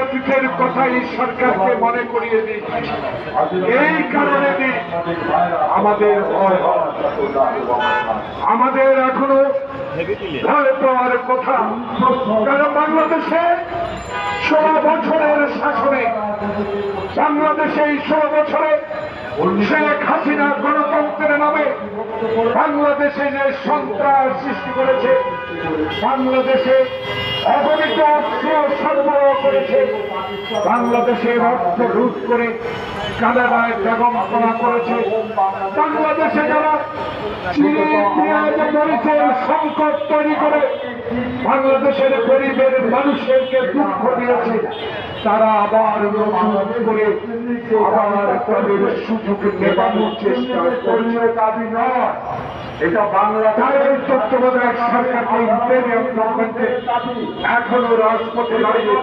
অতীতের কথাই সরকারকে মনে করিয়ে দিচ্ছি। এই কারণে আমাদের আমাদের এখনো ভয় পাওয়ার কথা, কারণ বাংলাদেশে 16 বছরের শাসনে, বাংলাদেশে এই 16 বছরে শেখ হাসিনা গণতন্ত্রের নামে বাংলাদেশে যে সন্ত্রাস সৃষ্টি করেছে, বাংলাদেশে অগণিত অস্ত্র সরবরাহ করেছে, বাংলাদেশের অর্থ লুট করে কানাডায় বেগম করা করেছে, বাংলাদেশে যারা পেঁয়াজ মরিচের সংকট তৈরি করে বাংলাদেশের গরিবের মানুষদেরকে দুঃখ দিয়েছে, তারা আবার নতুন করে আবার তাদের সুযোগ নেবানোর চেষ্টা করছে। দাবি নয়, এটা বাংলাদেশের তত্ত্বাবধায়ক সরকারকে এখনো রাজপথে দাঁড়িয়ে